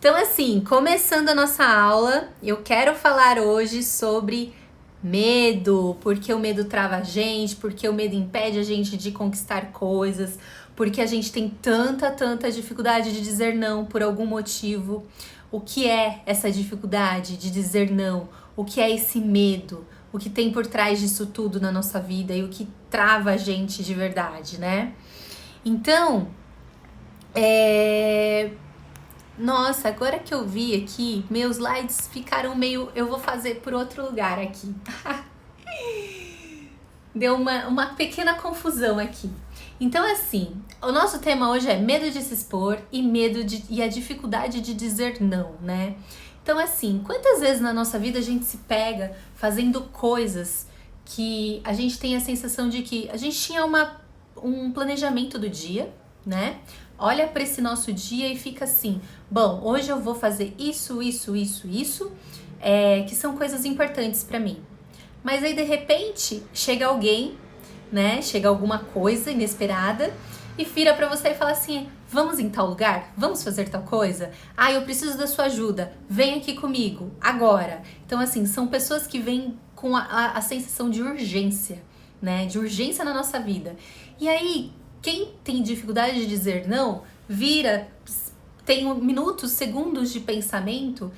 Então, assim, começando a nossa aula, eu quero falar hoje sobre medo, porque o medo trava a gente, porque o medo impede a gente de conquistar coisas, porque a gente tem tanta dificuldade de dizer não por algum motivo. O que é essa dificuldade de dizer não? O que é esse medo? O que tem por trás disso tudo na nossa vida e o que trava a gente de verdade, né? Então, nossa, agora que eu vi aqui, meus slides ficaram meio... Eu vou fazer por outro lugar aqui. Deu uma pequena confusão aqui. Então, assim, o nosso tema hoje é medo de se expor e a dificuldade de dizer não, né? Então, assim, quantas vezes na nossa vida a gente se pega fazendo coisas que a gente tem a sensação de que a gente tinha um planejamento do dia, né? Olha para esse nosso dia e fica assim, bom, hoje eu vou fazer isso, que são coisas importantes para mim. Mas aí, de repente, chega alguém, né? Chega alguma coisa inesperada e vira para você e fala assim, vamos em tal lugar? Vamos fazer tal coisa? Ah, eu preciso da sua ajuda. Vem aqui comigo, agora. Então, assim, são pessoas que vêm com a sensação de urgência, né? De urgência na nossa vida. E aí, quem tem dificuldade de dizer não, tem minutos, segundos de pensamento,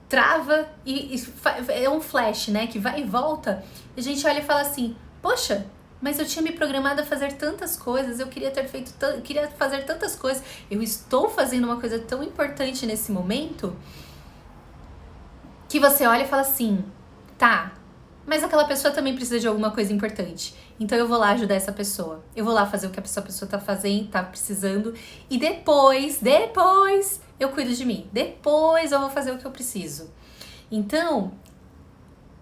trava e é um flash, né? Que vai e volta. E a gente olha e fala assim, poxa, mas eu tinha me programado a fazer tantas coisas, eu queria fazer tantas coisas, eu estou fazendo uma coisa tão importante nesse momento, que você olha e fala assim, tá, mas aquela pessoa também precisa de alguma coisa importante. Então eu vou lá ajudar essa pessoa. Eu vou lá fazer o que essa pessoa tá fazendo, tá precisando. E depois eu cuido de mim. Depois eu vou fazer o que eu preciso. Então,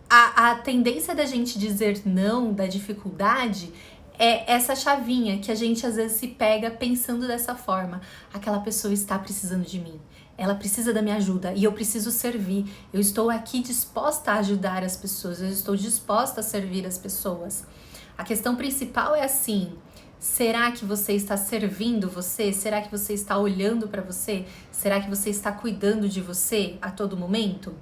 a tendência da gente dizer não, da dificuldade, é essa chavinha que a gente às vezes se pega pensando dessa forma. Aquela pessoa está precisando de mim. Ela precisa da minha ajuda e eu preciso servir. Eu estou aqui disposta a ajudar as pessoas, eu estou disposta a servir as pessoas. A questão principal é assim, será que você está servindo você? Será que você está olhando para você? Será que você está cuidando de você a todo momento?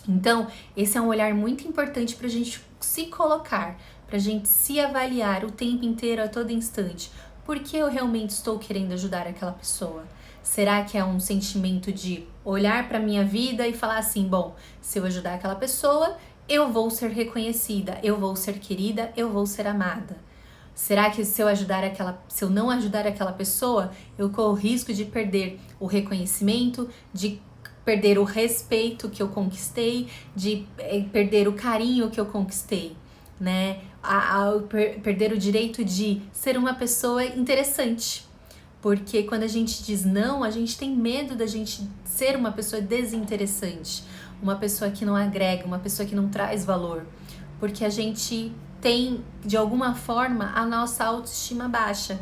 Então, esse é um olhar muito importante para a gente se colocar, para a gente se avaliar o tempo inteiro, a todo instante. Por que eu realmente estou querendo ajudar aquela pessoa? Será que é um sentimento de olhar para a minha vida e falar assim, bom, se eu ajudar aquela pessoa, eu vou ser reconhecida, eu vou ser querida, eu vou ser amada? Será que se eu não ajudar aquela pessoa, eu corro o risco de perder o reconhecimento, de perder o respeito que eu conquistei, de perder o carinho que eu conquistei, né? Perder o direito de ser uma pessoa interessante. Porque quando a gente diz não, a gente tem medo da gente ser uma pessoa desinteressante, uma pessoa que não agrega, uma pessoa que não traz valor. Porque a gente tem, de alguma forma, a nossa autoestima baixa.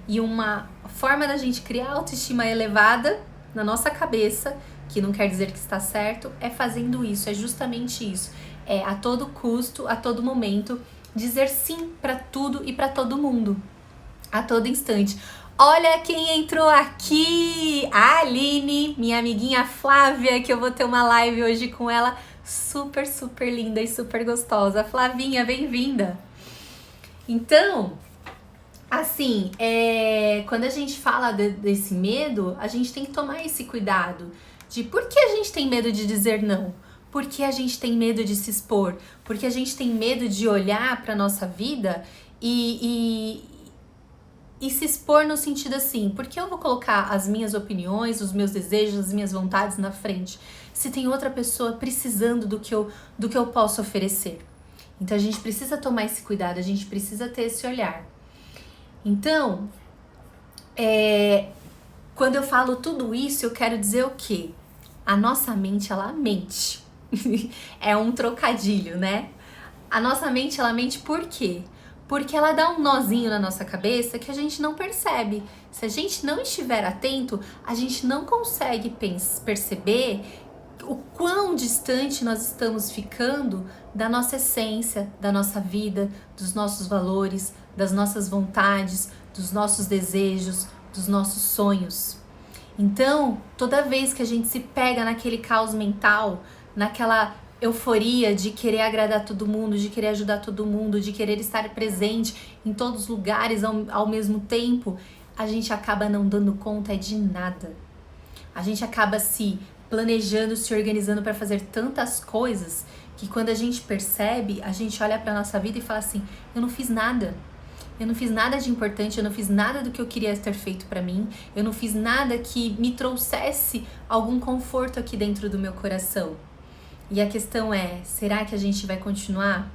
E uma forma da gente criar autoestima elevada na nossa cabeça, que não quer dizer que está certo, é fazendo isso, é justamente isso. É a todo custo, a todo momento, dizer sim para tudo e para todo mundo, a todo instante. Olha quem entrou aqui! A Aline, minha amiguinha Flávia, que eu vou ter uma live hoje com ela, super linda e super gostosa. Flavinha, bem-vinda! Então, assim, quando a gente fala desse medo, a gente tem que tomar esse cuidado de por que a gente tem medo de dizer não? Por que a gente tem medo de se expor? Porque a gente tem medo de olhar para nossa vida e se expor no sentido assim, por que eu vou colocar as minhas opiniões, os meus desejos, as minhas vontades na frente, se tem outra pessoa precisando do que eu posso oferecer? Então a gente precisa tomar esse cuidado, a gente precisa ter esse olhar. Então, quando eu falo tudo isso, eu quero dizer o quê? A nossa mente, ela mente. É um trocadilho, né? A nossa mente, ela mente por quê? Porque ela dá um nozinho na nossa cabeça que a gente não percebe. Se a gente não estiver atento, a gente não consegue perceber o quão distante nós estamos ficando da nossa essência, da nossa vida, dos nossos valores, das nossas vontades, dos nossos desejos, dos nossos sonhos. Então, toda vez que a gente se pega naquele caos mental, naquela euforia de querer agradar todo mundo, de querer ajudar todo mundo, de querer estar presente em todos os lugares ao mesmo tempo, a gente acaba não dando conta de nada. A gente acaba se planejando, se organizando para fazer tantas coisas que quando a gente percebe, a gente olha para nossa vida e fala assim: eu não fiz nada. Eu não fiz nada de importante, eu não fiz nada do que eu queria ter feito pra mim, eu não fiz nada que me trouxesse algum conforto aqui dentro do meu coração. E a questão é, será que a gente vai continuar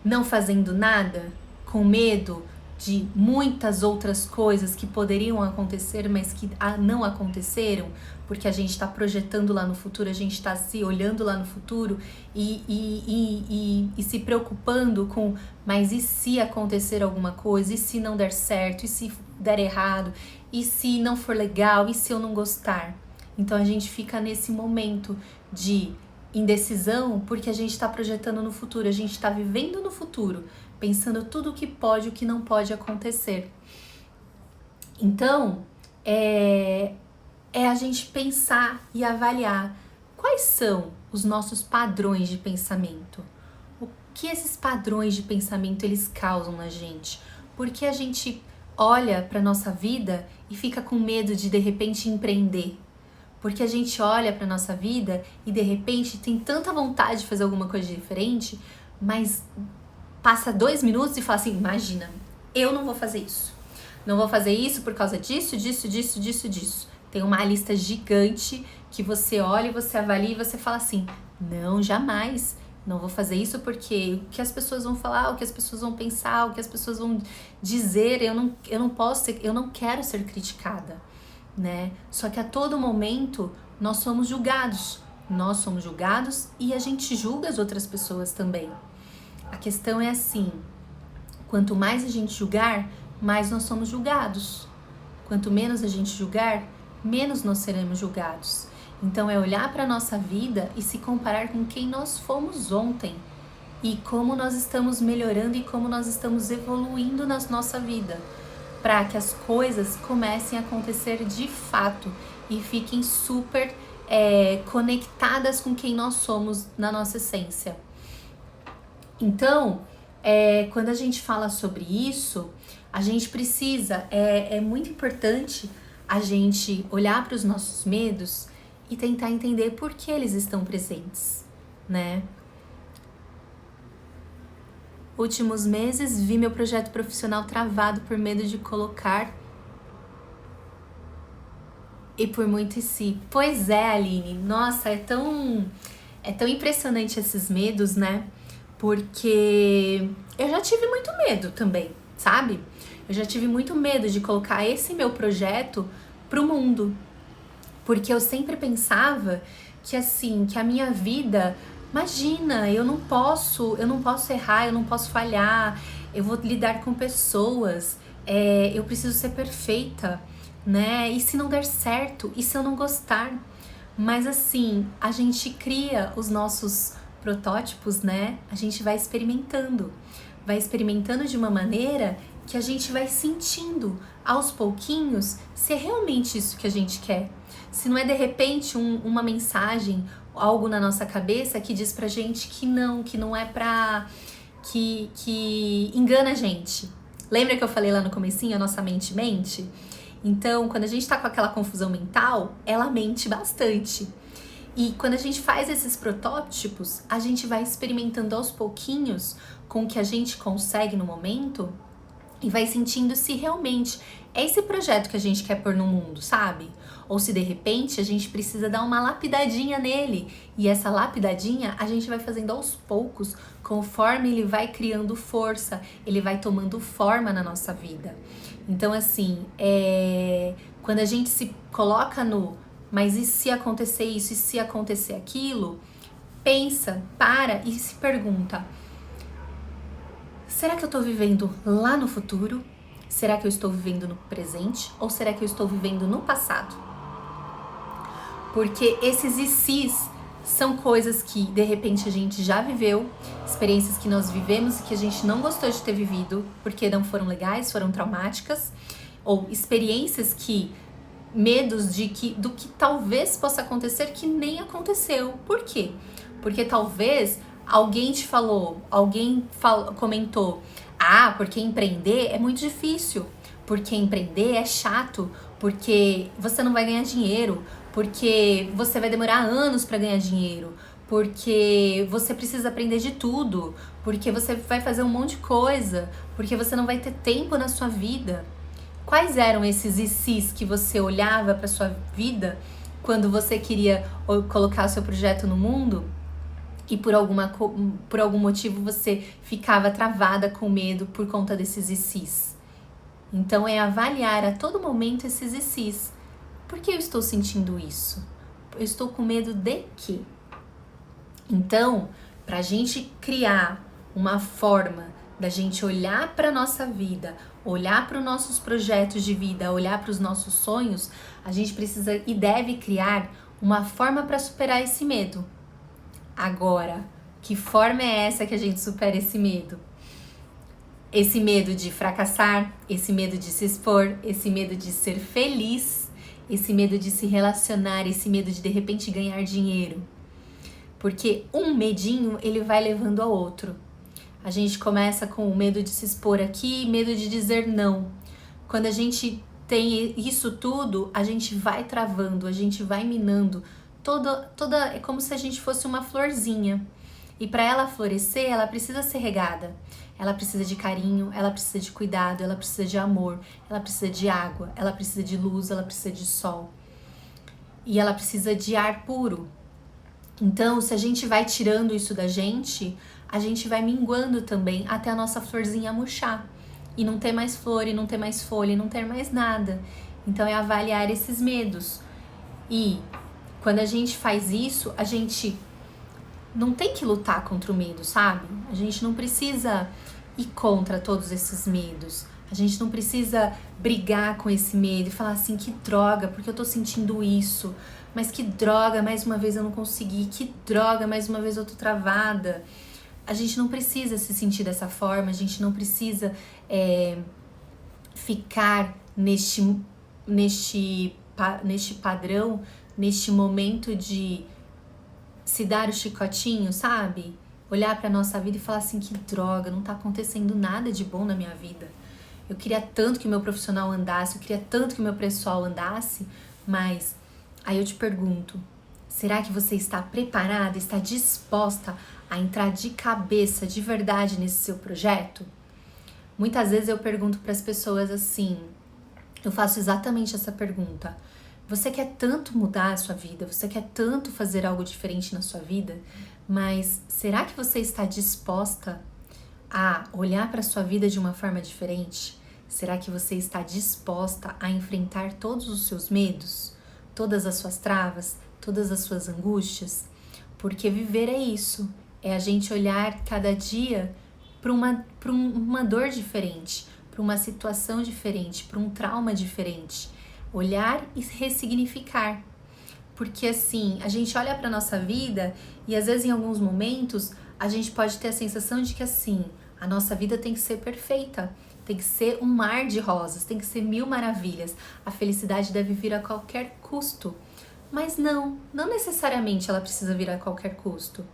não fazendo nada, com medo de muitas outras coisas que poderiam acontecer, mas que não aconteceram, porque a gente está projetando lá no futuro, a gente está se olhando lá no futuro e se preocupando com, mas e se acontecer alguma coisa, e se não der certo, e se der errado, e se não for legal, e se eu não gostar? Então a gente fica nesse momento de indecisão porque a gente está projetando no futuro, a gente está vivendo no futuro, pensando tudo o que pode e o que não pode acontecer. Então, é a gente pensar e avaliar quais são os nossos padrões de pensamento. O que esses padrões de pensamento eles causam na gente? Porque a gente olha para nossa vida e fica com medo de repente empreender. Porque a gente olha para nossa vida e de repente tem tanta vontade de fazer alguma coisa diferente, mas passa 2 minutos e fala assim: imagina, eu não vou fazer isso. Não vou fazer isso por causa disso, disso, disso, disso, disso. Tem uma lista gigante que você olha e você avalia e você fala assim: não, jamais. Não vou fazer isso porque o que as pessoas vão falar, o que as pessoas vão pensar, o que as pessoas vão dizer, eu não posso ser, eu não quero ser criticada, né? Só que a todo momento nós somos julgados. Nós somos julgados e a gente julga as outras pessoas também. A questão é assim: quanto mais a gente julgar, mais nós somos julgados. Quanto menos a gente julgar, menos nós seremos julgados. Então é olhar para a nossa vida e se comparar com quem nós fomos ontem e como nós estamos melhorando e como nós estamos evoluindo na nossa vida, para que as coisas comecem a acontecer de fato e fiquem super conectadas com quem nós somos na nossa essência. Então, quando a gente fala sobre isso, a gente precisa, é muito importante a gente olhar para os nossos medos e tentar entender por que eles estão presentes, né? Últimos meses, vi meu projeto profissional travado por medo de colocar e por muito em si. Pois é, Aline, nossa, é tão impressionante esses medos, né? Porque eu já tive muito medo também, sabe? Eu já tive muito medo de colocar esse meu projeto pro mundo. Porque eu sempre pensava que assim, que a minha vida, imagina, eu não posso errar, eu não posso falhar, eu vou lidar com pessoas, eu preciso ser perfeita, né? E se não der certo? E se eu não gostar? Mas assim, a gente cria os nossos protótipos, né? A gente vai experimentando de uma maneira que a gente vai sentindo aos pouquinhos se é realmente isso que a gente quer. Se não é de repente uma mensagem, algo na nossa cabeça que diz pra gente que não é pra... que engana a gente. Lembra que eu falei lá no comecinho, a nossa mente mente? Então, quando a gente tá com aquela confusão mental, ela mente bastante. E quando a gente faz esses protótipos, a gente vai experimentando aos pouquinhos com o que a gente consegue no momento e vai sentindo se realmente é esse projeto que a gente quer pôr no mundo, sabe? Ou se de repente a gente precisa dar uma lapidadinha nele. E essa lapidadinha a gente vai fazendo aos poucos, conforme ele vai criando força, ele vai tomando forma na nossa vida. Então assim, quando a gente se coloca no mas e se acontecer isso, e se acontecer aquilo, pensa, para e se pergunta: será que eu estou vivendo lá no futuro? Será que eu estou vivendo no presente? Ou será que eu estou vivendo no passado? Porque esses e se's são coisas que de repente a gente já viveu, experiências que nós vivemos e que a gente não gostou de ter vivido, porque não foram legais, foram traumáticas, ou experiências que medos do que talvez possa acontecer que nem aconteceu. Por quê? Porque talvez alguém te falou, comentou, porque empreender é muito difícil, porque empreender é chato, porque você não vai ganhar dinheiro, porque você vai demorar anos para ganhar dinheiro, porque você precisa aprender de tudo, porque você vai fazer um monte de coisa, porque você não vai ter tempo na sua vida. Quais eram esses ICs que você olhava para sua vida quando você queria colocar o seu projeto no mundo e por algum motivo você ficava travada com medo por conta desses ICs? Então é avaliar a todo momento esses ICs. Por que eu estou sentindo isso? Eu estou com medo de quê? Então, para a gente criar uma forma da gente olhar para a nossa vida, olhar para os nossos projetos de vida, olhar para os nossos sonhos, a gente precisa e deve criar uma forma para superar esse medo. Agora, que forma é essa que a gente supera esse medo? Esse medo de fracassar, esse medo de se expor, esse medo de ser feliz, esse medo de se relacionar, esse medo de repente ganhar dinheiro. Porque um medinho, ele vai levando ao outro. A gente começa com o medo de se expor aqui, medo de dizer não. Quando a gente tem isso tudo, a gente vai travando, a gente vai minando. É como se a gente fosse uma florzinha. E para ela florescer, ela precisa ser regada. Ela precisa de carinho, ela precisa de cuidado, ela precisa de amor, ela precisa de água, ela precisa de luz, ela precisa de sol. E ela precisa de ar puro. Então, se a gente vai tirando isso da gente, a gente vai minguando também até a nossa florzinha murchar. E não ter mais flor, e não ter mais folha, e não ter mais nada. Então, é avaliar esses medos. E quando a gente faz isso, a gente não tem que lutar contra o medo, sabe? A gente não precisa ir contra todos esses medos. A gente não precisa brigar com esse medo e falar assim, que droga, porque eu tô sentindo isso. Mas que droga, mais uma vez eu não consegui. Que droga, mais uma vez eu tô travada. A gente não precisa se sentir dessa forma. A gente não precisa ficar neste padrão, neste momento de se dar o chicotinho, sabe? Olhar pra nossa vida e falar assim, que droga, não tá acontecendo nada de bom na minha vida. Eu queria tanto que o meu profissional andasse, eu queria tanto que o meu pessoal andasse, mas aí eu te pergunto, será que você está preparada, está disposta a entrar de cabeça, de verdade, nesse seu projeto? Muitas vezes eu pergunto para as pessoas assim, eu faço exatamente essa pergunta. Você quer tanto mudar a sua vida, você quer tanto fazer algo diferente na sua vida, mas será que você está disposta a olhar para a sua vida de uma forma diferente? Será que você está disposta a enfrentar todos os seus medos, todas as suas travas, todas as suas angústias? Porque viver é isso, é a gente olhar cada dia para uma dor diferente, para uma situação diferente, para um trauma diferente. Olhar e ressignificar. Porque assim, a gente olha para nossa vida e às vezes em alguns momentos a gente pode ter a sensação de que assim, a nossa vida tem que ser perfeita, tem que ser um mar de rosas, tem que ser mil maravilhas. A felicidade deve vir a qualquer custo. Mas não necessariamente ela precisa vir a qualquer custo.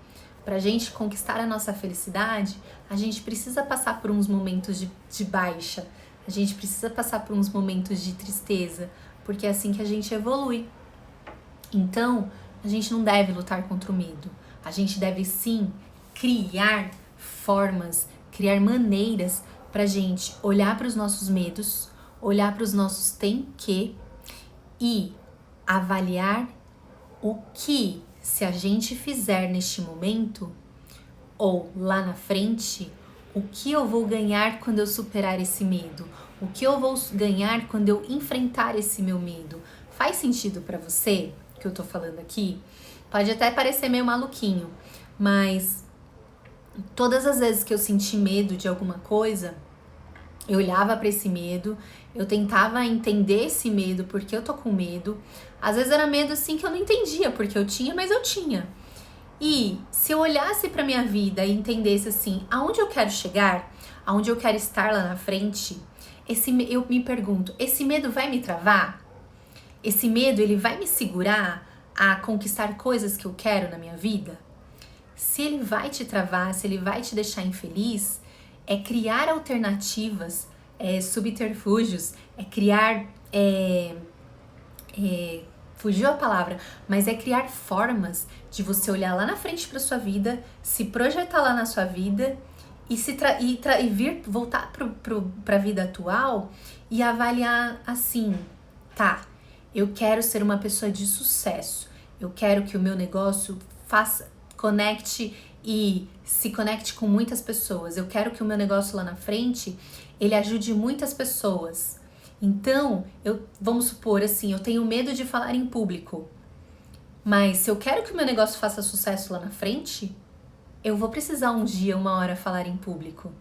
Para a gente conquistar a nossa felicidade, a gente precisa passar por uns momentos de baixa, a gente precisa passar por uns momentos de tristeza, porque é assim que a gente evolui. Então, a gente não deve lutar contra o medo. A gente deve sim criar formas, criar maneiras pra gente olhar para os nossos medos, olhar para os nossos tem que e avaliar o que, se a gente fizer neste momento ou lá na frente, o que eu vou ganhar quando eu superar esse medo? O que eu vou ganhar quando eu enfrentar esse meu medo? Faz sentido pra você que eu tô falando aqui? Pode até parecer meio maluquinho, mas todas as vezes que eu senti medo de alguma coisa, eu olhava pra esse medo, eu tentava entender esse medo, porque eu tô com medo. Às vezes era medo assim que eu não entendia porque eu tinha, mas eu tinha. E se eu olhasse pra minha vida e entendesse assim, aonde eu quero chegar, aonde eu quero estar lá na frente, eu me pergunto, esse medo vai me travar? Esse medo, ele vai me segurar a conquistar coisas que eu quero na minha vida? Se ele vai te travar, se ele vai te deixar infeliz, é criar alternativas, subterfúgios, é criar... fugiu a palavra, mas é criar formas de você olhar lá na frente para sua vida, se projetar lá na sua vida e voltar para a vida atual e avaliar assim, tá, eu quero ser uma pessoa de sucesso, eu quero que o meu negócio conecte e se conecte com muitas pessoas, eu quero que o meu negócio lá na frente, ele ajude muitas pessoas. Então, vamos supor assim, eu tenho medo de falar em público, mas se eu quero que o meu negócio faça sucesso lá na frente, eu vou precisar um dia, uma hora falar em público.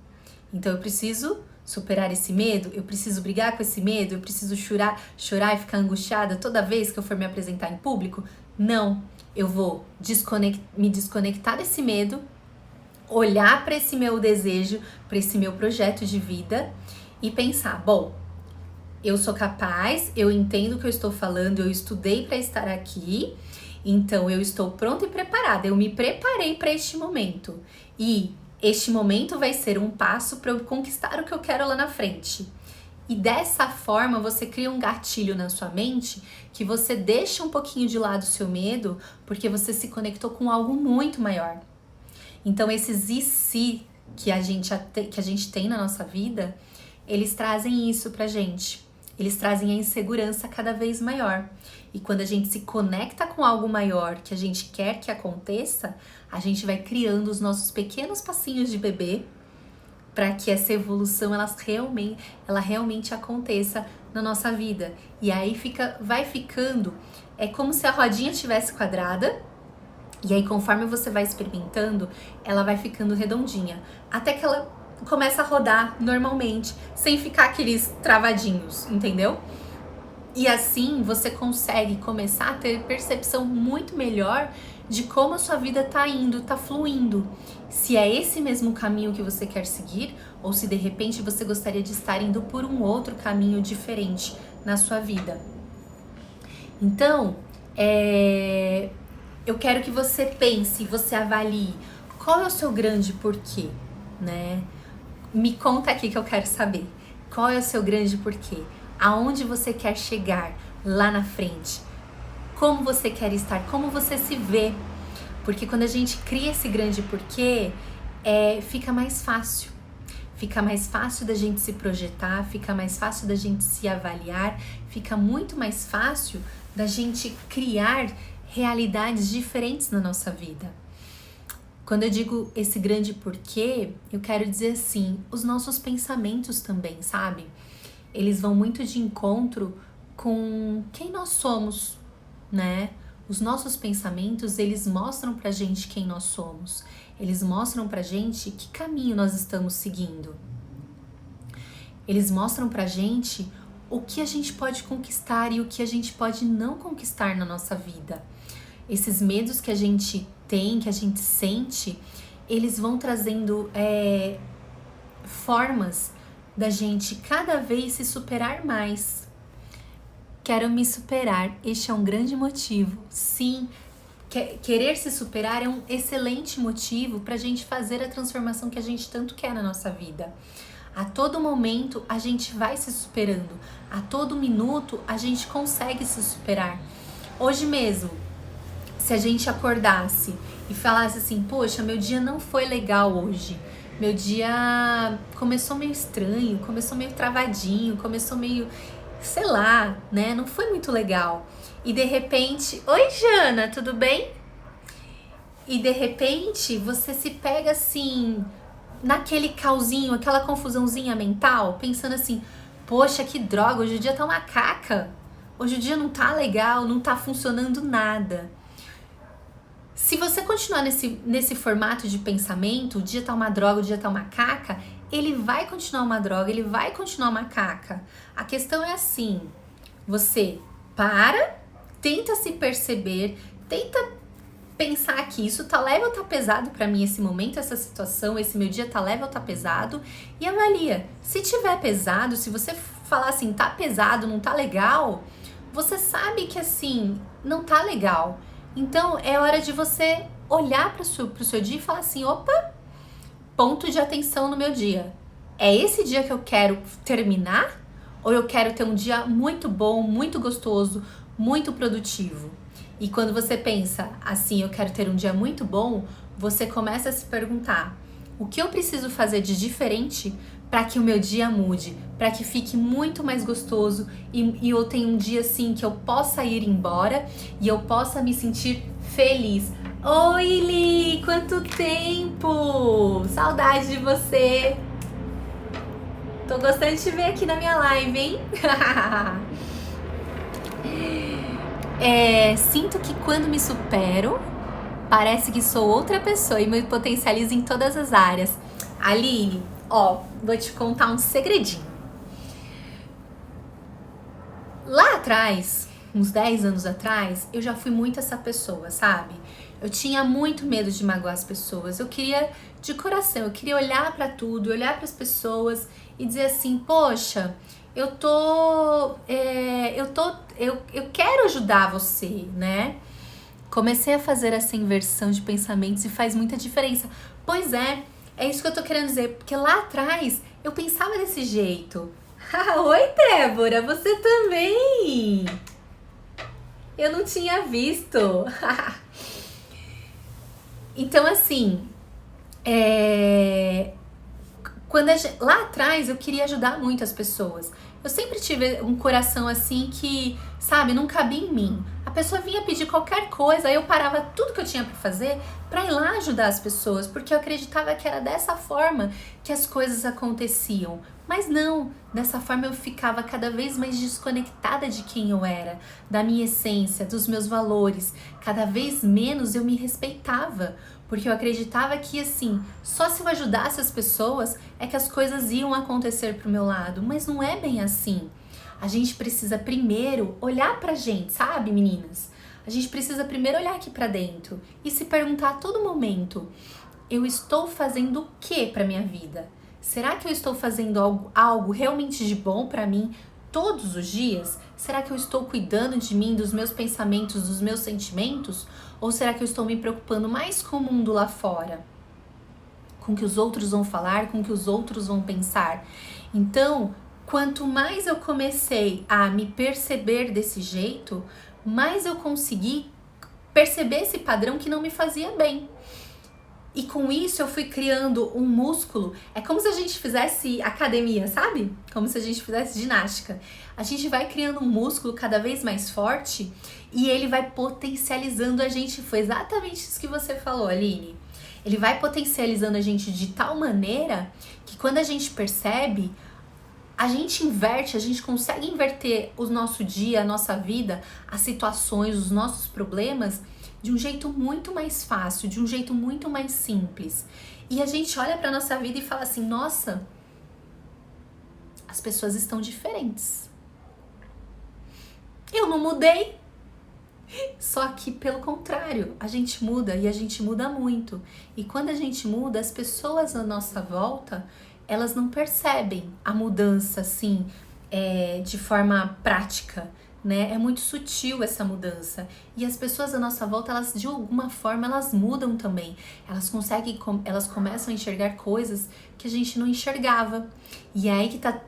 Então eu preciso superar esse medo, eu preciso brigar com esse medo, eu preciso chorar e ficar angustiada toda vez que eu for me apresentar em público? Não, eu vou me desconectar desse medo, olhar para esse meu desejo, para esse meu projeto de vida e pensar, bom, eu sou capaz, eu entendo o que eu estou falando, eu estudei para estar aqui, então eu estou pronta e preparada, eu me preparei para este momento e este momento vai ser um passo para eu conquistar o que eu quero lá na frente. E dessa forma você cria um gatilho na sua mente que você deixa um pouquinho de lado o seu medo porque você se conectou com algo muito maior. Então esses e se que a gente tem na nossa vida, eles trazem isso pra gente. Eles trazem a insegurança cada vez maior. E quando a gente se conecta com algo maior que a gente quer que aconteça, a gente vai criando os nossos pequenos passinhos de bebê para que essa evolução ela realmente aconteça na nossa vida. E aí vai ficando, é como se a rodinha estivesse quadrada, e aí conforme você vai experimentando, ela vai ficando redondinha, até que ela começa a rodar normalmente, sem ficar aqueles travadinhos, entendeu? E assim você consegue começar a ter percepção muito melhor de como a sua vida tá indo, tá fluindo. Se é esse mesmo caminho que você quer seguir, ou se de repente você gostaria de estar indo por um outro caminho diferente na sua vida. Então, eu quero que você pense, você avalie qual é o seu grande porquê, né? Me conta aqui que eu quero saber. Qual é o seu grande porquê? Aonde você quer chegar lá na frente? Como você quer estar? Como você se vê? Porque quando a gente cria esse grande porquê, fica mais fácil. Fica mais fácil da gente se projetar, fica mais fácil da gente se avaliar, fica muito mais fácil da gente criar realidades diferentes na nossa vida. Quando eu digo esse grande porquê, eu quero dizer assim, os nossos pensamentos também, sabe? Eles vão muito de encontro com quem nós somos, né? Os nossos pensamentos, eles mostram pra gente quem nós somos. Eles mostram pra gente que caminho nós estamos seguindo. Eles mostram pra gente o que a gente pode conquistar e o que a gente pode não conquistar na nossa vida. Esses medos que a gente tem, que a gente sente, eles vão trazendo formas da gente cada vez se superar mais. Quero me superar, este é um grande motivo. Sim, querer se superar é um excelente motivo para a gente fazer a transformação que a gente tanto quer na nossa vida. A todo momento a gente vai se superando, a todo minuto a gente consegue se superar. Hoje mesmo, se a gente acordasse e falasse assim, poxa, meu dia não foi legal hoje, meu dia começou meio estranho, começou meio travadinho, começou meio, sei lá, né, não foi muito legal. E de repente, oi Jana, tudo bem? E de repente você se pega assim, naquele cauzinho, aquela confusãozinha mental, pensando assim, poxa, que droga, hoje o dia tá uma caca, hoje o dia não tá legal, não tá funcionando nada. Se você continuar nesse formato de pensamento, o dia tá uma droga, o dia tá uma caca, ele vai continuar uma droga, ele vai continuar uma caca. A questão é assim, você para, tenta se perceber, tenta pensar que isso tá leve ou tá pesado pra mim esse momento, essa situação, esse meu dia tá leve ou tá pesado, e avalia. Se tiver pesado, se você falar assim, tá pesado, não tá legal, você sabe que assim, não tá legal. Então é hora de você olhar pro seu dia e falar assim, opa, ponto de atenção no meu dia. É esse dia que eu quero terminar? Ou eu quero ter um dia muito bom, muito gostoso, muito produtivo? E quando você pensa assim, eu quero ter um dia muito bom, você começa a se perguntar, o que eu preciso fazer de diferente para que o meu dia mude, para que fique muito mais gostoso e eu tenha um dia assim que eu possa ir embora e eu possa me sentir feliz. Oi, Li! Quanto tempo! Saudade de você! Tô gostando de te ver aqui na minha live, hein? Sinto que quando me supero, parece que sou outra pessoa e me potencializo em todas as áreas. Aline, ó, vou te contar um segredinho. Lá atrás, uns 10 anos atrás, eu já fui muito essa pessoa, sabe? Eu tinha muito medo de magoar as pessoas. Eu queria, de coração, eu queria olhar pra tudo, olhar para as pessoas e dizer assim, poxa, eu quero ajudar você, né? Comecei a fazer essa inversão de pensamentos e faz muita diferença. Pois é isso que eu tô querendo dizer, porque lá atrás eu pensava desse jeito. Oi, Débora, você também! Eu não tinha visto. Então, assim, lá atrás eu queria ajudar muito as pessoas. Eu sempre tive um coração assim que, sabe, não cabia em mim. A pessoa vinha pedir qualquer coisa, aí eu parava tudo que eu tinha pra fazer pra ir lá ajudar as pessoas, porque eu acreditava que era dessa forma que as coisas aconteciam. Mas não, dessa forma eu ficava cada vez mais desconectada de quem eu era, da minha essência, dos meus valores. Cada vez menos eu me respeitava, porque eu acreditava que assim, só se eu ajudasse as pessoas é que as coisas iam acontecer pro meu lado, mas não é bem assim. A gente precisa primeiro olhar pra gente, sabe, meninas? A gente precisa primeiro olhar aqui pra dentro e se perguntar a todo momento, eu estou fazendo o que pra minha vida? Será que eu estou fazendo algo realmente de bom pra mim todos os dias? Será que eu estou cuidando de mim, dos meus pensamentos, dos meus sentimentos? Ou será que eu estou me preocupando mais com o mundo lá fora? Com o que os outros vão falar, com o que os outros vão pensar? Então, quanto mais eu comecei a me perceber desse jeito, mais eu consegui perceber esse padrão que não me fazia bem. E com isso eu fui criando um músculo. É como se a gente fizesse academia, sabe? Como se a gente fizesse ginástica. A gente vai criando um músculo cada vez mais forte e ele vai potencializando a gente. Foi exatamente isso que você falou, Aline. Ele vai potencializando a gente de tal maneira que quando a gente percebe, a gente inverte, a gente consegue inverter o nosso dia, a nossa vida, as situações, os nossos problemas de um jeito muito mais fácil, de um jeito muito mais simples. E a gente olha para nossa vida e fala assim, nossa, as pessoas estão diferentes. Eu não mudei. Só que pelo contrário, a gente muda e a gente muda muito. E quando a gente muda, as pessoas à nossa volta, elas não percebem a mudança assim, de forma prática, né? É muito sutil essa mudança. E as pessoas à nossa volta, elas de alguma forma, elas mudam também. Elas começam a enxergar coisas que a gente não enxergava. E é aí que tá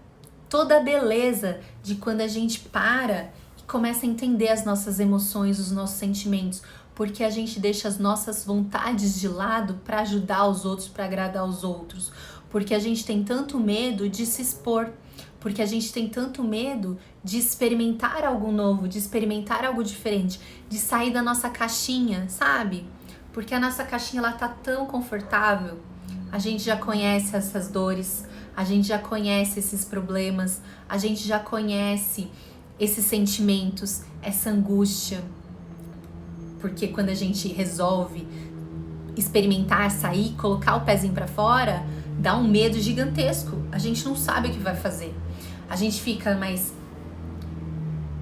toda a beleza de quando a gente para e começa a entender as nossas emoções, os nossos sentimentos, porque a gente deixa as nossas vontades de lado para ajudar os outros, para agradar os outros, porque a gente tem tanto medo de se expor, porque a gente tem tanto medo de experimentar algo novo, de experimentar algo diferente, de sair da nossa caixinha, sabe? Porque a nossa caixinha, ela tá tão confortável, a gente já conhece essas dores, a gente já conhece esses problemas, a gente já conhece esses sentimentos, essa angústia. Porque quando a gente resolve experimentar, sair, colocar o pezinho pra fora, dá um medo gigantesco. A gente não sabe o que vai fazer. A gente fica, mas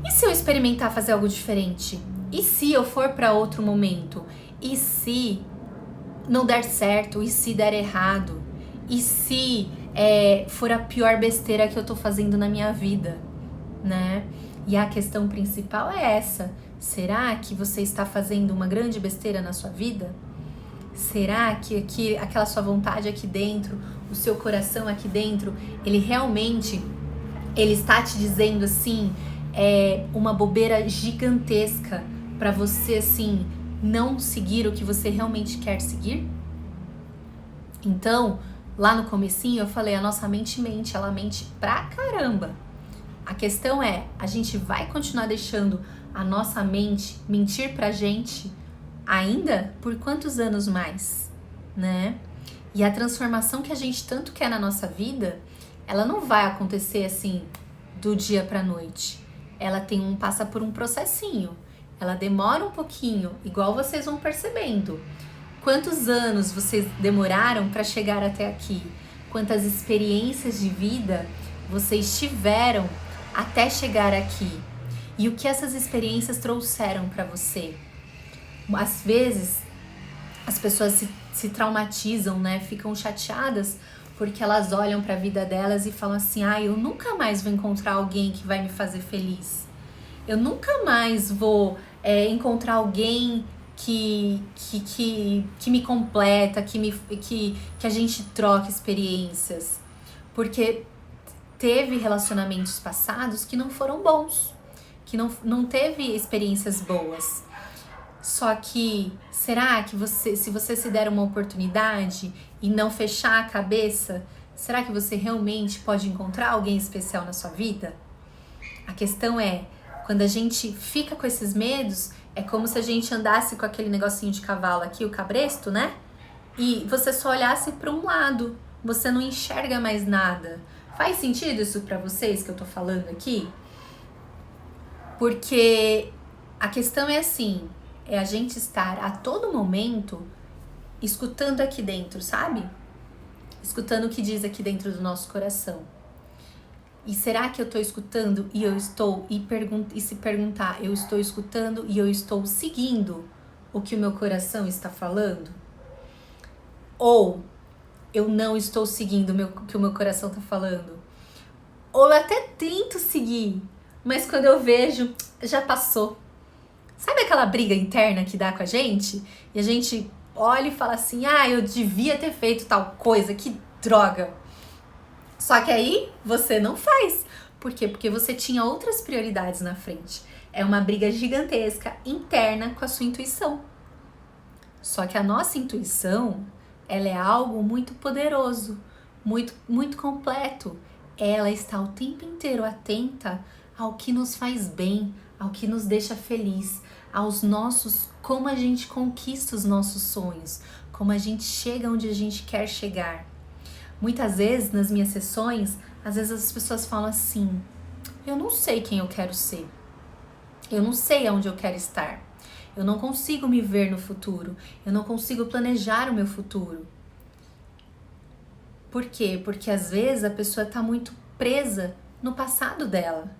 e se eu experimentar fazer algo diferente? E se eu for pra outro momento? E se não der certo? E se der errado? E se for a pior besteira que eu tô fazendo na minha vida, né? E a questão principal é essa: será que você está fazendo uma grande besteira na sua vida? Será que aquela sua vontade aqui dentro, o seu coração aqui dentro, ele realmente está te dizendo assim, uma bobeira gigantesca para você assim não seguir o que você realmente quer seguir? Então, lá no comecinho eu falei, a nossa mente, ela mente pra caramba. A questão é, a gente vai continuar deixando a nossa mente mentir pra gente ainda por quantos anos mais, né? E a transformação que a gente tanto quer na nossa vida, ela não vai acontecer assim do dia pra noite. Ela passa por um processinho. Ela demora um pouquinho, igual vocês vão percebendo. Quantos anos vocês demoraram para chegar até aqui? Quantas experiências de vida vocês tiveram até chegar aqui? E o que essas experiências trouxeram para você? Às vezes, as pessoas se traumatizam, né? Ficam chateadas porque elas olham para a vida delas e falam assim, eu nunca mais vou encontrar alguém que vai me fazer feliz. Eu nunca mais vou encontrar alguém que me completa, que a gente troca experiências. Porque teve relacionamentos passados que não foram bons, que não teve experiências boas. Só que, será que se você se der uma oportunidade e não fechar a cabeça, será que você realmente pode encontrar alguém especial na sua vida? A questão é, quando a gente fica com esses medos, é como se a gente andasse com aquele negocinho de cavalo aqui, o cabresto, né? E você só olhasse para um lado, você não enxerga mais nada. Faz sentido isso para vocês que eu tô falando aqui? Porque a questão é assim, é a gente estar a todo momento escutando aqui dentro, sabe? Escutando o que diz aqui dentro do nosso coração. E será que eu estou escutando e eu estou e se perguntar, eu estou escutando e eu estou seguindo o que o meu coração está falando? Ou eu não estou seguindo o que o meu coração está falando? Ou eu até tento seguir, mas quando eu vejo, já passou. Sabe aquela briga interna que dá com a gente? E a gente olha e fala assim, eu devia ter feito tal coisa, que droga. Só que aí você não faz. Por quê? Porque você tinha outras prioridades na frente. É uma briga gigantesca interna com a sua intuição. Só que a nossa intuição, ela é algo muito poderoso, muito, muito completo. Ela está o tempo inteiro atenta ao que nos faz bem, ao que nos deixa feliz, como a gente conquista os nossos sonhos, como a gente chega onde a gente quer chegar. Muitas vezes, nas minhas sessões, às vezes as pessoas falam assim, eu não sei quem eu quero ser, eu não sei aonde eu quero estar, eu não consigo me ver no futuro, eu não consigo planejar o meu futuro. Por quê? Porque às vezes a pessoa está muito presa no passado dela,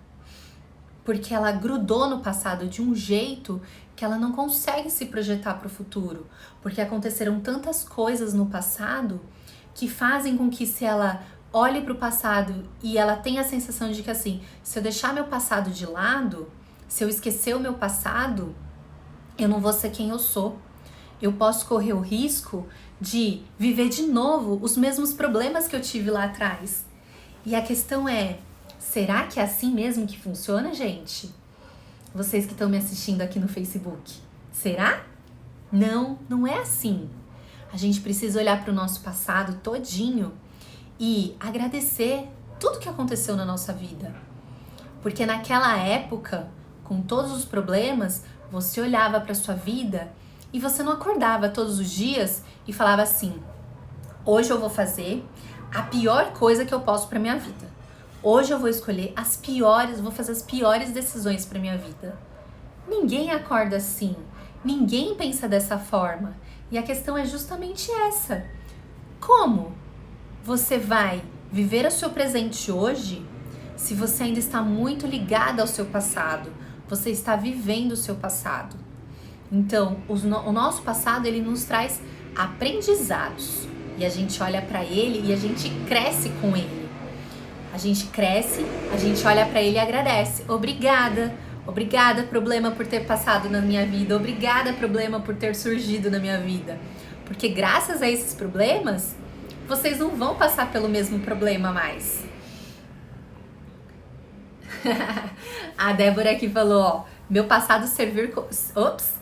porque ela grudou no passado de um jeito que ela não consegue se projetar para o futuro, porque aconteceram tantas coisas no passado que fazem com que, se ela olhe para o passado e ela tenha a sensação de que assim, se eu deixar meu passado de lado, se eu esquecer o meu passado, eu não vou ser quem eu sou. Eu posso correr o risco de viver de novo os mesmos problemas que eu tive lá atrás. E a questão é, será que é assim mesmo que funciona, gente? Vocês que estão me assistindo aqui no Facebook, será? Não, não é assim. A gente precisa olhar para o nosso passado todinho e agradecer tudo que aconteceu na nossa vida. Porque naquela época, com todos os problemas, você olhava para a sua vida e você não acordava todos os dias e falava assim, hoje eu vou fazer a pior coisa que eu posso para minha vida. Hoje eu vou escolher vou fazer as piores decisões para minha vida. Ninguém acorda assim, ninguém pensa dessa forma. E a questão é justamente essa. Como você vai viver o seu presente hoje se você ainda está muito ligada ao seu passado? Você está vivendo o seu passado. Então, o nosso passado, ele nos traz aprendizados. E a gente olha para ele e a gente cresce com ele. gente cresce, a gente olha pra ele e agradece. Obrigada. Obrigada, problema, por ter passado na minha vida. Obrigada, problema, por ter surgido na minha vida. Porque graças a esses problemas, vocês não vão passar pelo mesmo problema mais. A Débora aqui falou, ó, meu passado serviu... Ops,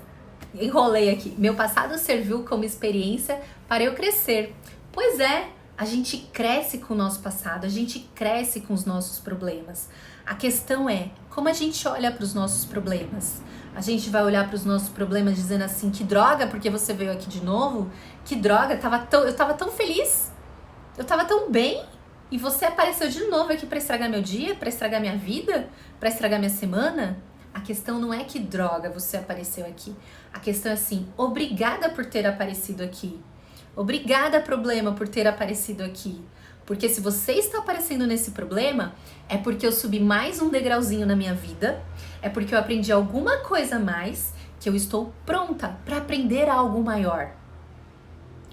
enrolei aqui. Meu passado serviu como experiência para eu crescer. Pois é, a gente cresce com o nosso passado, a gente cresce com os nossos problemas. A questão é, como a gente olha para os nossos problemas? A gente vai olhar para os nossos problemas dizendo assim, que droga, porque você veio aqui de novo? Que droga, eu tava tão feliz, eu tava tão bem, e você apareceu de novo aqui para estragar meu dia, para estragar minha vida, para estragar minha semana? A questão não é que droga você apareceu aqui. A questão é assim, obrigada por ter aparecido aqui. Obrigada, problema, por ter aparecido aqui. Porque se você está aparecendo nesse problema, é porque eu subi mais um degrauzinho na minha vida, é porque eu aprendi alguma coisa a mais, que eu estou pronta para aprender algo maior.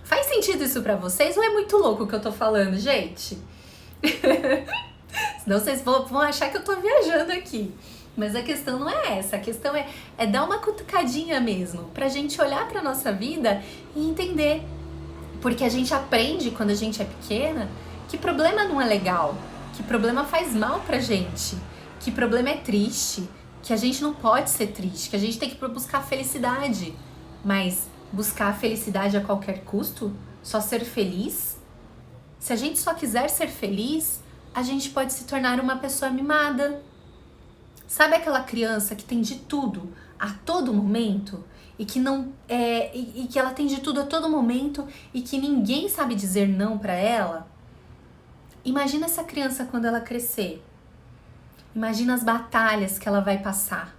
Faz sentido isso para vocês ou é muito louco o que eu tô falando, gente? Senão vocês vão achar que eu tô viajando aqui. Mas a questão não é essa, a questão é dar uma cutucadinha mesmo, pra gente olhar pra nossa vida e entender. Porque a gente aprende quando a gente é pequena que problema não é legal, que problema faz mal pra gente, que problema é triste, que a gente não pode ser triste, que a gente tem que buscar felicidade. Mas buscar a felicidade a qualquer custo? Só ser feliz? Se a gente só quiser ser feliz, a gente pode se tornar uma pessoa mimada. Sabe aquela criança que tem de tudo a todo momento e que não e que ela tem de tudo a todo momento e que ninguém sabe dizer não para ela? Imagina essa criança quando ela crescer. Imagina as batalhas que ela vai passar.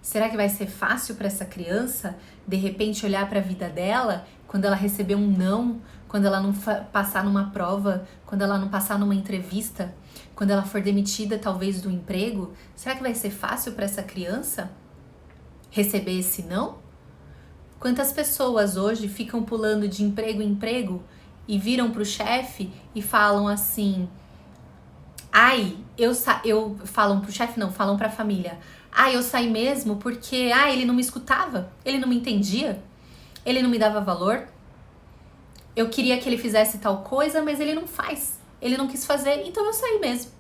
Será que vai ser fácil para essa criança de repente olhar para a vida dela quando ela receber um não, quando ela não passar numa prova, quando ela não passar numa entrevista? Quando ela for demitida talvez do emprego, será que vai ser fácil para essa criança receber esse não? Quantas pessoas hoje ficam pulando de emprego em emprego e viram pro chefe e falam assim, falam pro chefe não, falam pra família, eu saí mesmo porque, ele não me escutava, ele não me entendia, ele não me dava valor, eu queria que ele fizesse tal coisa, mas ele não faz. Ele não quis fazer, então eu saí mesmo.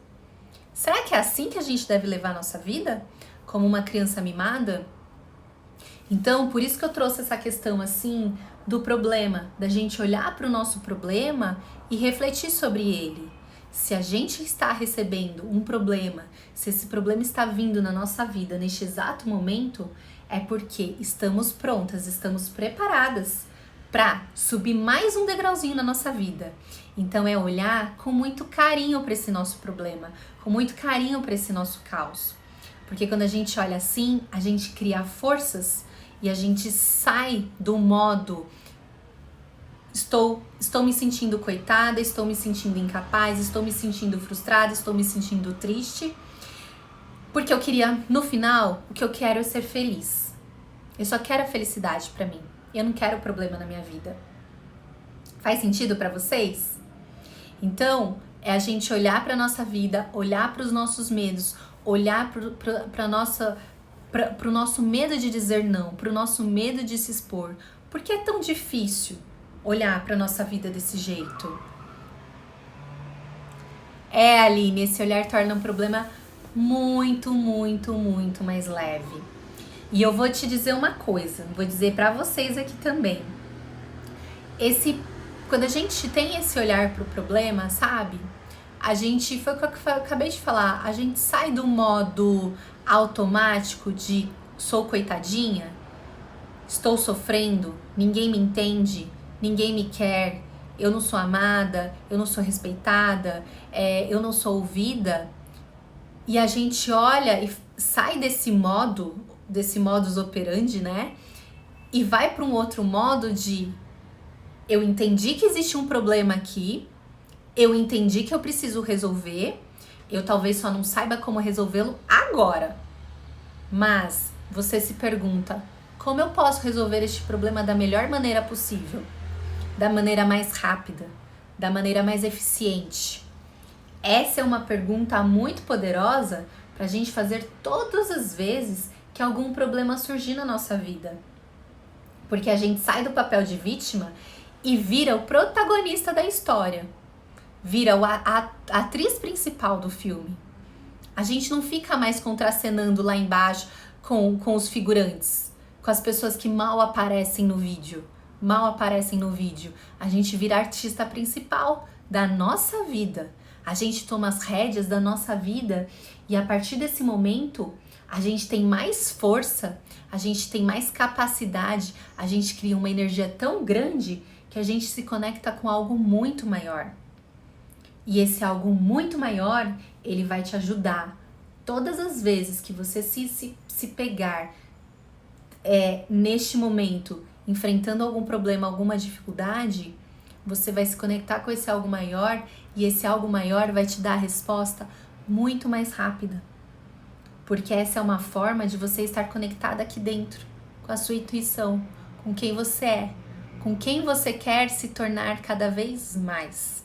Será que é assim que a gente deve levar a nossa vida? Como uma criança mimada? Então, por isso que eu trouxe essa questão assim do problema, da gente olhar para o nosso problema e refletir sobre ele. Se a gente está recebendo um problema, se esse problema está vindo na nossa vida neste exato momento, é porque estamos prontas, estamos preparadas para subir mais um degrauzinho na nossa vida. Então é olhar com muito carinho para esse nosso problema, com muito carinho para esse nosso caos. Porque quando a gente olha assim, a gente cria forças e a gente sai do modo estou me sentindo coitada, estou me sentindo incapaz, estou me sentindo frustrada, estou me sentindo triste. Porque eu queria, no final, o que eu quero é ser feliz. Eu só quero a felicidade para mim. Eu não quero problema na minha vida. Faz sentido para vocês? Então, é a gente olhar para nossa vida, olhar para os nossos medos, olhar para o nosso medo de dizer não, para o nosso medo de se expor. Por que é tão difícil olhar para nossa vida desse jeito? Aline, esse olhar torna um problema muito, muito, muito mais leve. E eu vou te dizer uma coisa, vou dizer para vocês aqui também. Quando a gente tem esse olhar pro problema, sabe? A gente, foi o que eu acabei de falar, a gente sai do modo automático de sou coitadinha, estou sofrendo, ninguém me entende, ninguém me quer, eu não sou amada, eu não sou respeitada, eu não sou ouvida. E a gente olha e sai desse modus operandi, né? E vai para um outro modo de eu entendi que existe um problema aqui, eu entendi que eu preciso resolver, eu talvez só não saiba como resolvê-lo agora. Mas você se pergunta, como eu posso resolver este problema da melhor maneira possível? Da maneira mais rápida, da maneira mais eficiente. Essa é uma pergunta muito poderosa para a gente fazer todas as vezes que algum problema surgir na nossa vida. Porque a gente sai do papel de vítima e vira o protagonista da história. Vira a atriz principal do filme. A gente não fica mais contracenando lá embaixo com os figurantes, com as pessoas que mal aparecem no vídeo. A gente vira artista principal da nossa vida. A gente toma as rédeas da nossa vida e a partir desse momento a gente tem mais força, a gente tem mais capacidade, a gente cria uma energia tão grande que a gente se conecta com algo muito maior. E esse algo muito maior, ele vai te ajudar. Todas as vezes que você se pegar neste momento, enfrentando algum problema, alguma dificuldade, você vai se conectar com esse algo maior e esse algo maior vai te dar a resposta muito mais rápida. Porque essa é uma forma de você estar conectada aqui dentro, com a sua intuição, com quem você é, com quem você quer se tornar cada vez mais.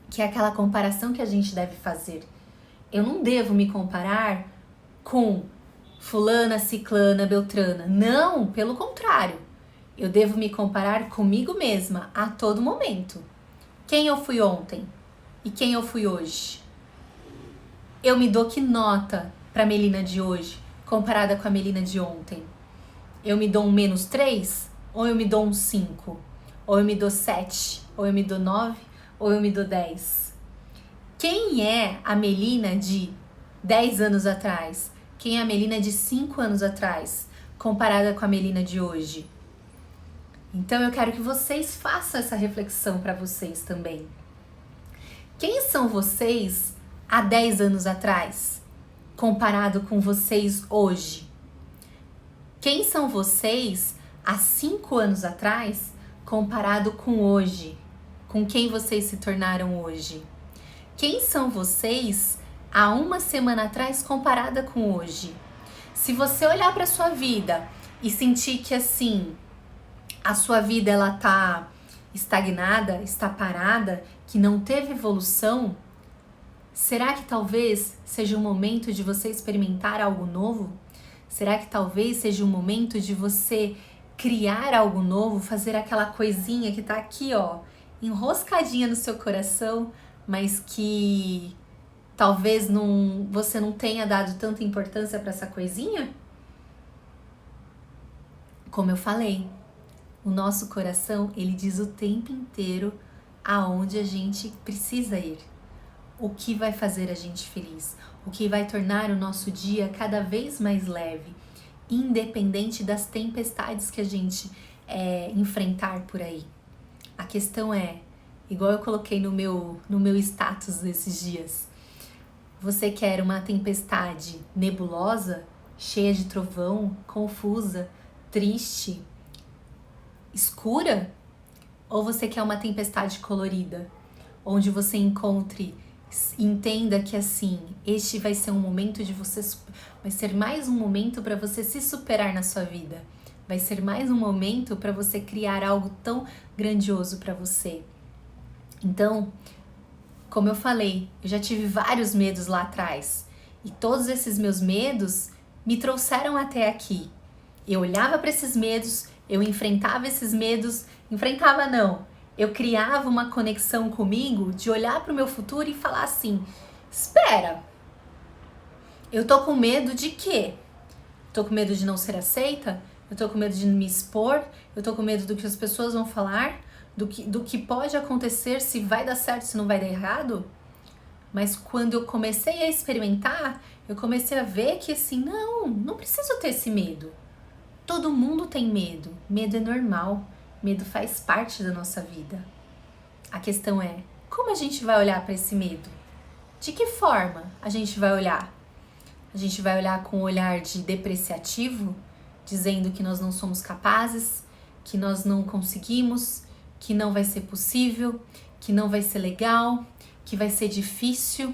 Que é aquela comparação que a gente deve fazer. Eu não devo me comparar com fulana, ciclana, beltrana. Não, pelo contrário. Eu devo me comparar comigo mesma a todo momento. Quem eu fui ontem e quem eu fui hoje? Eu me dou que nota para a Melina de hoje comparada com a Melina de ontem? Eu me dou um -3 ou eu me dou um 5? Ou eu me dou 7? Ou eu me dou 9? Ou eu me dou 10? Quem é a Melina de 10 anos atrás? Quem é a Melina de 5 anos atrás, comparada com a Melina de hoje? Então eu quero que vocês façam essa reflexão para vocês também. Quem são vocês há 10 anos atrás, comparado com vocês hoje? Quem são vocês há 5 anos atrás, comparado com hoje? Com quem vocês se tornaram hoje? Quem são vocês há uma semana atrás comparada com hoje? Se você olhar para sua vida e sentir que assim a sua vida ela tá estagnada, está parada, que não teve evolução, será que talvez seja o momento de você experimentar algo novo? Será que talvez seja o momento de você criar algo novo, fazer aquela coisinha que tá aqui, ó, enroscadinha no seu coração, mas que talvez você não tenha dado tanta importância para essa coisinha? Como eu falei, o nosso coração, ele diz o tempo inteiro aonde a gente precisa ir. O que vai fazer a gente feliz, o que vai tornar o nosso dia cada vez mais leve, independente das tempestades que a gente enfrentar por aí. A questão é, igual eu coloquei no meu status esses dias, você quer uma tempestade nebulosa, cheia de trovão, confusa, triste, escura? Ou você quer uma tempestade colorida, onde você entenda que assim, este vai ser um momento de você, vai ser mais um momento para você se superar na sua vida, vai ser mais um momento para você criar algo tão grandioso para você. Então, como eu falei, eu já tive vários medos lá atrás e todos esses meus medos me trouxeram até aqui. Eu olhava para esses medos, eu enfrentava esses medos, eu criava uma conexão comigo de olhar para o meu futuro e falar assim, espera, eu tô com medo de quê? Tô com medo de não ser aceita? Eu tô com medo de me expor? Eu tô com medo do que as pessoas vão falar? Do que pode acontecer, se vai dar certo, se não vai dar errado? Mas quando eu comecei a experimentar, eu comecei a ver que assim, não preciso ter esse medo. Todo mundo tem medo. Medo é normal. Medo faz parte da nossa vida. A questão é, como a gente vai olhar para esse medo? De que forma a gente vai olhar? A gente vai olhar com um olhar de depreciativo, dizendo que nós não somos capazes, que nós não conseguimos, que não vai ser possível, que não vai ser legal, que vai ser difícil,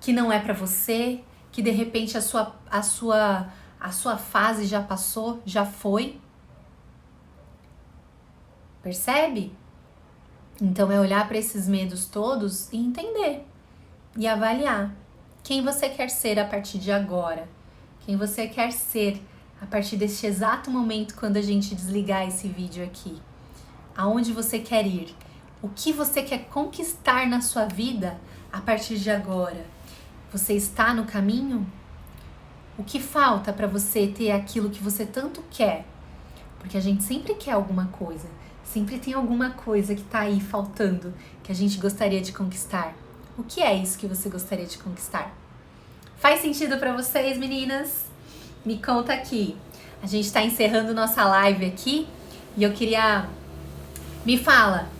que não é para você, que de repente a sua fase já passou, já foi. Percebe? Então é olhar para esses medos todos e entender. e avaliar quem você quer ser a partir de agora, quem você quer ser a partir deste exato momento quando a gente desligar esse vídeo aqui. Aonde você quer ir? O que você quer conquistar na sua vida a partir de agora? Você está no caminho? O que falta para você ter aquilo que você tanto quer? Porque a gente sempre quer alguma coisa, sempre tem alguma coisa que tá aí faltando, que a gente gostaria de conquistar. O que é isso que você gostaria de conquistar? Faz sentido para vocês, meninas? Me conta aqui. A gente tá encerrando nossa live aqui e eu queria...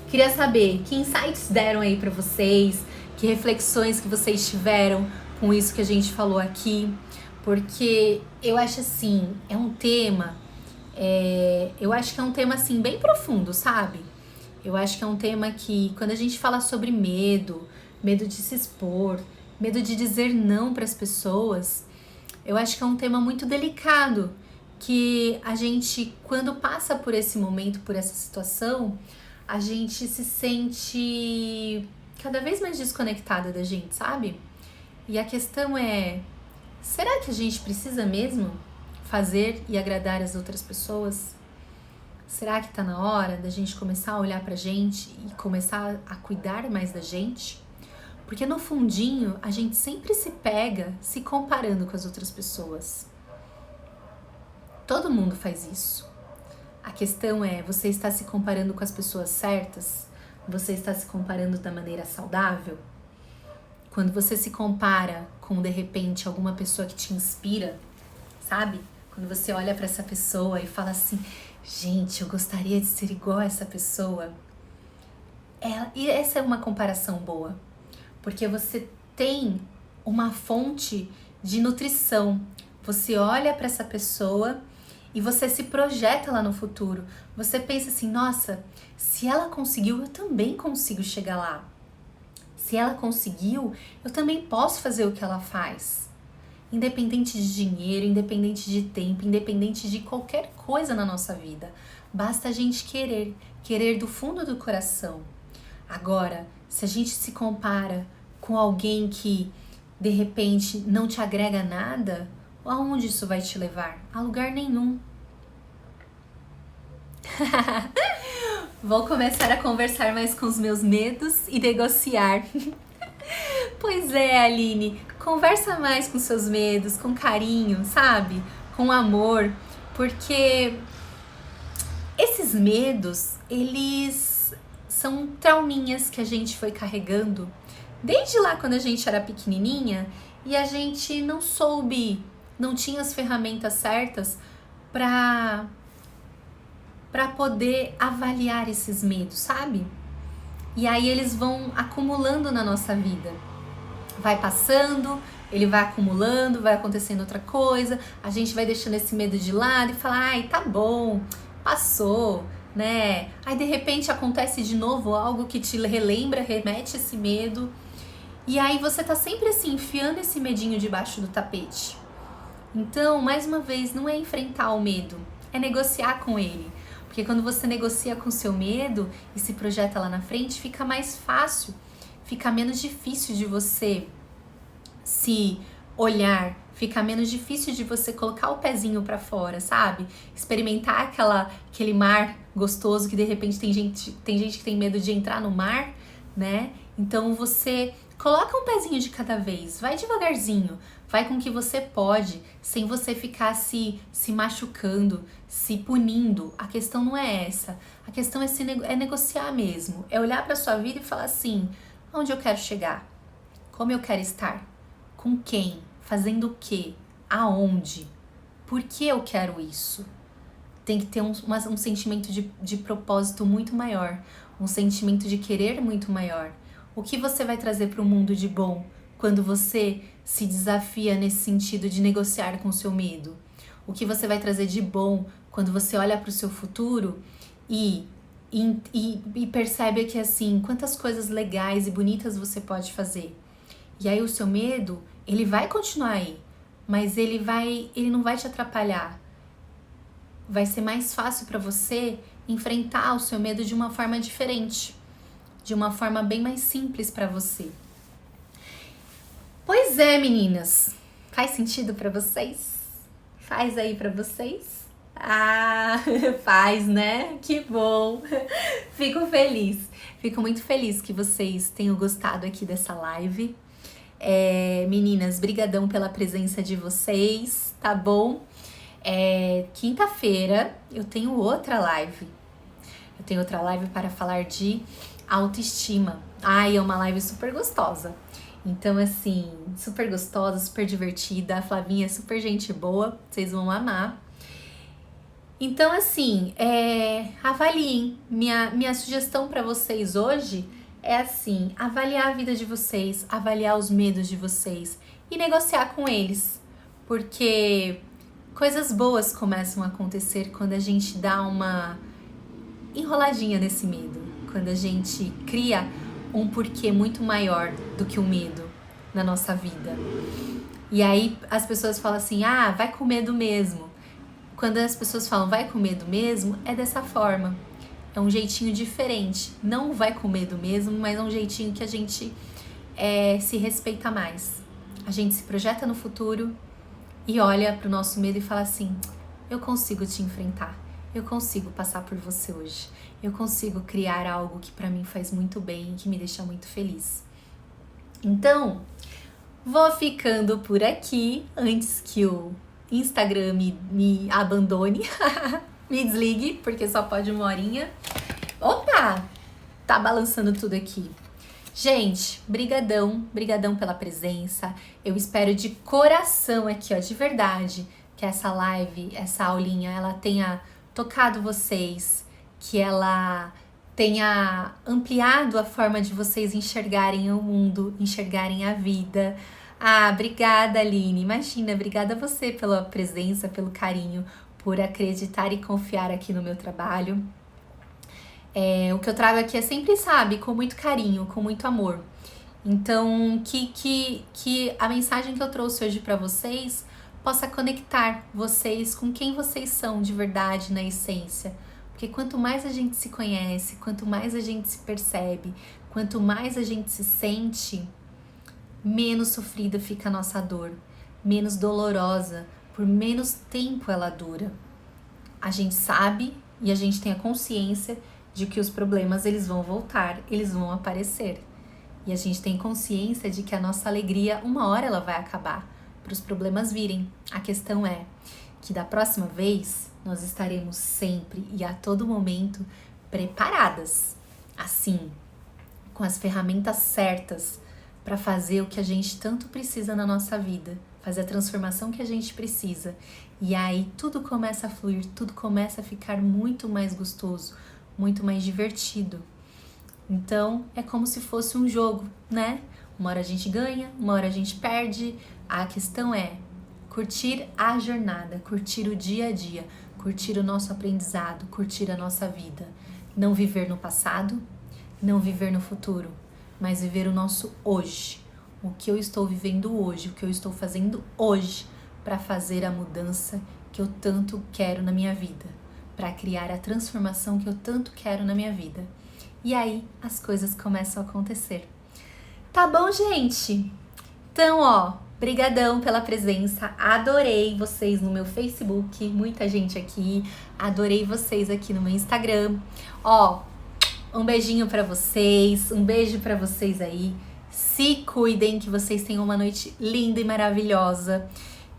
queria saber que insights deram aí para vocês, que reflexões que vocês tiveram com isso que a gente falou aqui, porque eu acho assim, é um tema, eu acho que é um tema assim bem profundo, sabe? Eu acho que é um tema que quando a gente fala sobre medo de se expor, medo de dizer não para as pessoas, eu acho que é um tema muito delicado, que a gente, quando passa por esse momento, por essa situação, a gente se sente cada vez mais desconectada da gente, sabe? E a questão é, será que a gente precisa mesmo fazer e agradar as outras pessoas? Será que tá na hora da gente começar a olhar pra gente e começar a cuidar mais da gente? Porque no fundinho, a gente sempre se pega se comparando com as outras pessoas. Todo mundo faz isso. A questão é, você está se comparando com as pessoas certas? Você está se comparando da maneira saudável? Quando você se compara com, de repente, alguma pessoa que te inspira, sabe? Quando você olha para essa pessoa e fala assim, gente, eu gostaria de ser igual a essa pessoa. E essa é uma comparação boa, porque você tem uma fonte de nutrição. Você olha para essa pessoa e você se projeta lá no futuro. Você pensa assim, nossa, se ela conseguiu, eu também consigo chegar lá. Se ela conseguiu, eu também posso fazer o que ela faz. Independente de dinheiro, independente de tempo, independente de qualquer coisa na nossa vida. Basta a gente querer do fundo do coração. Agora, se a gente se compara com alguém que, de repente, não te agrega nada, aonde isso vai te levar? A lugar nenhum. Vou começar a conversar mais com os meus medos e negociar. Pois é, Aline, conversa mais com seus medos, com carinho, sabe? Com amor, porque esses medos, eles são trauminhas que a gente foi carregando desde lá quando a gente era pequenininha e a gente não soube, não tinha as ferramentas certas para poder avaliar esses medos, sabe? E aí eles vão acumulando na nossa vida. Vai passando, ele vai acumulando, vai acontecendo outra coisa, a gente vai deixando esse medo de lado e fala, ai, tá bom, passou, né? Aí de repente acontece de novo algo que te relembra, remete esse medo. E aí você tá sempre assim, enfiando esse medinho debaixo do tapete. Então, mais uma vez, não é enfrentar o medo, é negociar com ele. Porque quando você negocia com o seu medo e se projeta lá na frente, fica mais fácil, fica menos difícil de você se olhar, fica menos difícil de você colocar o pezinho pra fora, sabe? Experimentar aquele mar gostoso que de repente tem gente que tem medo de entrar no mar, né? Então você coloca um pezinho de cada vez, vai devagarzinho, vai com o que você pode, sem você ficar se machucando, se punindo. A questão não é essa, a questão é negociar mesmo, é olhar pra sua vida e falar assim, onde eu quero chegar? Como eu quero estar? Com quem? Fazendo o quê? Aonde? Por que eu quero isso? Tem que ter um sentimento de propósito muito maior, um sentimento de querer muito maior. O que você vai trazer para o mundo de bom quando você se desafia nesse sentido de negociar com o seu medo? O que você vai trazer de bom quando você olha para o seu futuro e percebe que assim, quantas coisas legais e bonitas você pode fazer? E aí o seu medo, ele vai continuar aí, mas ele não vai te atrapalhar. Vai ser mais fácil para você enfrentar o seu medo de uma forma diferente, de uma forma bem mais simples para você. Pois é, meninas. Faz sentido pra vocês? Faz aí pra vocês? Ah, faz, né? Que bom. Fico feliz. Fico muito feliz que vocês tenham gostado aqui dessa live. Meninas, brigadão pela presença de vocês, tá bom? Quinta-feira eu tenho outra live. Eu tenho outra live para falar de autoestima. Ai, é uma live super gostosa. Então, assim, super gostosa, super divertida. A Flavinha é super gente boa, vocês vão amar. Então, assim, avaliem. Minha sugestão para vocês hoje é assim, avaliar a vida de vocês, avaliar os medos de vocês e negociar com eles. Porque coisas boas começam a acontecer quando a gente dá uma enroladinha nesse medo. Quando a gente cria um porquê muito maior do que o medo na nossa vida. E aí as pessoas falam assim, vai com medo mesmo. Quando as pessoas falam vai com medo mesmo, é dessa forma. É um jeitinho diferente. Não vai com medo mesmo, mas é um jeitinho que a gente se respeita mais. A gente se projeta no futuro e olha pro nosso medo e fala assim, eu consigo te enfrentar. Eu consigo passar por você hoje. Eu consigo criar algo que pra mim faz muito bem e que me deixa muito feliz. Então, vou ficando por aqui antes que o Instagram me abandone. Me desligue, porque só pode 1 horinha. Opa! Tá balançando tudo aqui. Gente, brigadão pela presença. Eu espero de coração aqui, ó, de verdade, que essa live, essa aulinha, ela tenha tocado vocês, que ela tenha ampliado a forma de vocês enxergarem o mundo, enxergarem a vida. Obrigada, Aline. Imagina, obrigada a você pela presença, pelo carinho, por acreditar e confiar aqui no meu trabalho. O que eu trago aqui é sempre, sabe, com muito carinho, com muito amor. Então, que a mensagem que eu trouxe hoje para vocês possa conectar vocês com quem vocês são de verdade, na essência. Porque quanto mais a gente se conhece, quanto mais a gente se percebe, quanto mais a gente se sente, menos sofrida fica a nossa dor, menos dolorosa, por menos tempo ela dura. A gente sabe e a gente tem a consciência de que os problemas eles vão voltar, eles vão aparecer. E a gente tem consciência de que a nossa alegria, uma hora ela vai acabar, para os problemas virem. A questão é que da próxima vez nós estaremos sempre e a todo momento preparadas, assim, com as ferramentas certas para fazer o que a gente tanto precisa na nossa vida, fazer a transformação que a gente precisa. E aí tudo começa a fluir, tudo começa a ficar muito mais gostoso, muito mais divertido. Então é como se fosse um jogo, né? Uma hora a gente ganha, uma hora a gente perde. A questão é curtir a jornada, curtir o dia a dia, curtir o nosso aprendizado, curtir a nossa vida. Não viver no passado, não viver no futuro, mas viver o nosso hoje. O que eu estou vivendo hoje, o que eu estou fazendo hoje para fazer a mudança que eu tanto quero na minha vida, para criar a transformação que eu tanto quero na minha vida. E aí as coisas começam a acontecer. Tá bom, gente? Então, brigadão pela presença, adorei vocês no meu Facebook, muita gente aqui, adorei vocês aqui no meu Instagram. Um beijinho pra vocês, um beijo pra vocês aí, se cuidem, que vocês tenham uma noite linda e maravilhosa,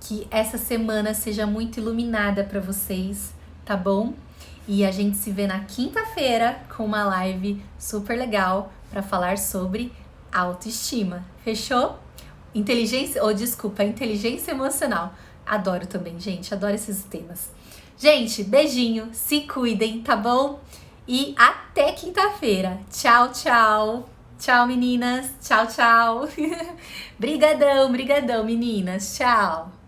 que essa semana seja muito iluminada pra vocês, tá bom? E a gente se vê na quinta-feira com uma live super legal pra falar sobre autoestima, fechou? Inteligência emocional. Adoro também, gente, adoro esses temas. Gente, beijinho, se cuidem, tá bom? E até quinta-feira. Tchau, tchau. Tchau, meninas. Tchau, tchau. Brigadão, meninas. Tchau.